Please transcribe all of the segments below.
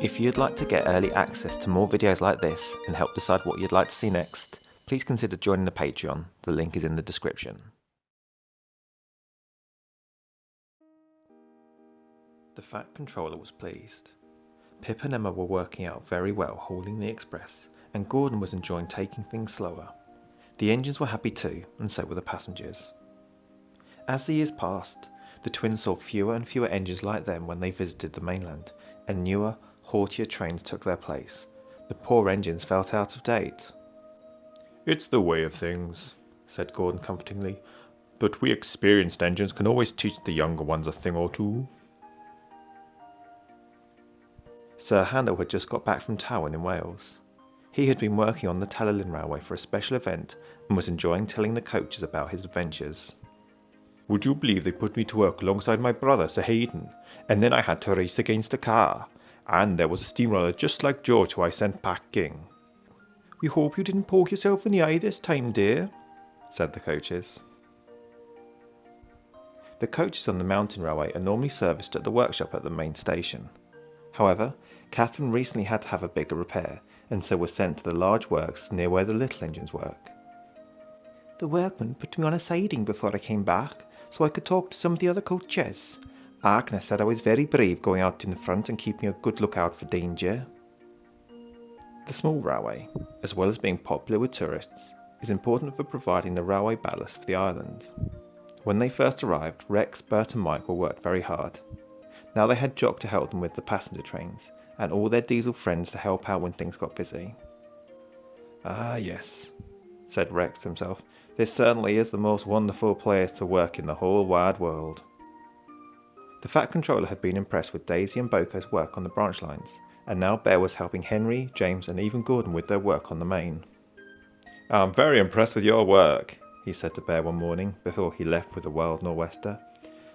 If you'd like to get early access to more videos like this and help decide what you'd like to see next, please consider joining the Patreon. The link is in the description. The Fat Controller was pleased. Pip and Emma were working out very well hauling the express, and Gordon was enjoying taking things slower. The engines were happy too, and so were the passengers. As the years passed, the twins saw fewer and fewer engines like them when they visited the mainland, and newer, haughtier trains took their place. The poor engines felt out of date. "It's the way of things," said Gordon comfortingly, "but we experienced engines can always teach the younger ones a thing or two." Sir Handel had just got back from Tywyn in Wales. He had been working on the Talyllyn Railway for a special event and was enjoying telling the coaches about his adventures. "Would you believe they put me to work alongside my brother Sir Hayden, and then I had to race against a car, and there was a steamroller just like George who I sent packing." "We hope you didn't poke yourself in the eye this time, dear," said the coaches. The coaches on the mountain railway are normally serviced at the workshop at the main station. However, Catherine recently had to have a bigger repair, and so was sent to the large works near where the little engines work. "The workman put me on a siding before I came back, so I could talk to some of the other coaches. Agnes said I was very brave going out in the front and keeping a good lookout for danger." The small railway, as well as being popular with tourists, is important for providing the railway ballast for the island. When they first arrived, Rex, Bert and Michael worked very hard. Now they had Jock to help them with the passenger trains, and all their diesel friends to help out when things got busy. "Ah yes," said Rex to himself, "this certainly is the most wonderful place to work in the whole wide world." The Fat Controller had been impressed with Daisy and Boko's work on the branch lines, and now Bear was helping Henry, James and even Gordon with their work on the main. "I'm very impressed with your work," he said to Bear one morning before he left with the Wild Nor'wester.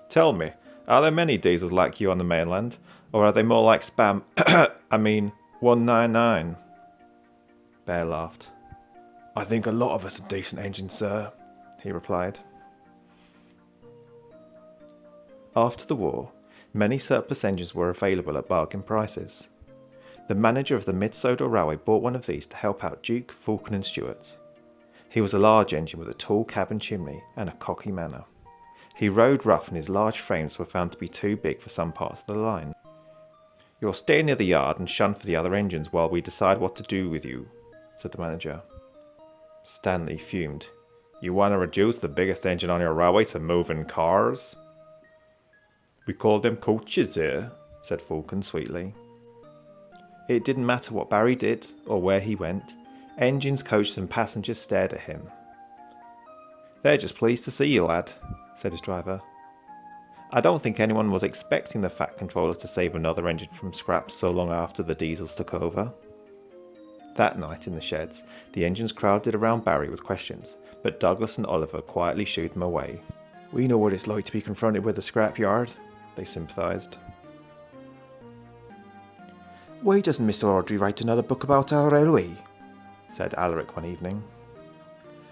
"Tell me, are there many diesels like you on the mainland, or are they more like Spam 199? Bear laughed. "I think a lot of us are decent engines, sir," he replied. After the war, many surplus engines were available at bargain prices. The manager of the Mid-Sodor Railway bought one of these to help out Duke, Falcon and Stuart. He was a large engine with a tall cabin chimney and a cocky manner. He rode rough and his large frames were found to be too big for some parts of the line. "You'll stay near the yard and shun for the other engines while we decide what to do with you," said the manager. Stanley fumed. "You want to reduce the biggest engine on your railway to moving cars?" "We call them coaches here," said Falcon sweetly. It didn't matter what Barry did or where he went. Engines, coaches and passengers stared at him. "They're just pleased to see you, lad," said his driver. I don't think anyone was expecting the Fat Controller to save another engine from scraps so long after the diesels took over. That night in the sheds, the engines crowded around Barry with questions, but Douglas and Oliver quietly shooed them away. "We know what it's like to be confronted with a scrapyard," they sympathised. "Why doesn't Mr. Audrey write another book about our railway?" said Alaric one evening.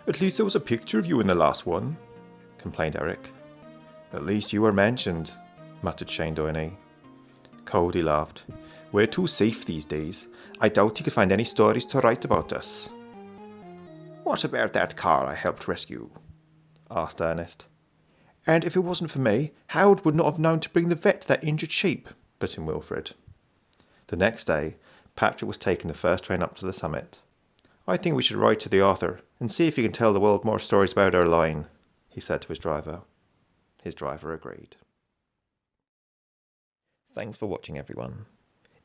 "At least there was a picture of you in the last one," complained Eric. "At least you were mentioned," muttered Shane Doyney. Cody laughed. "We're too safe these days. I doubt you could find any stories to write about us." "What about that car I helped rescue?" asked Ernest. "And if it wasn't for me, Howard would not have known to bring the vet to that injured sheep," put in Wilfred. The next day, Patrick was taking the first train up to the summit. "I think we should write to the author and see if he can tell the world more stories about our line," he said to his driver. His driver agreed. Thanks for watching, everyone.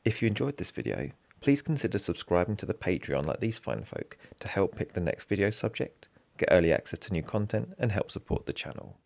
If you enjoyed this video, please consider subscribing to the Patreon like these fine folk to help pick the next video subject, get early access to new content and help support the channel.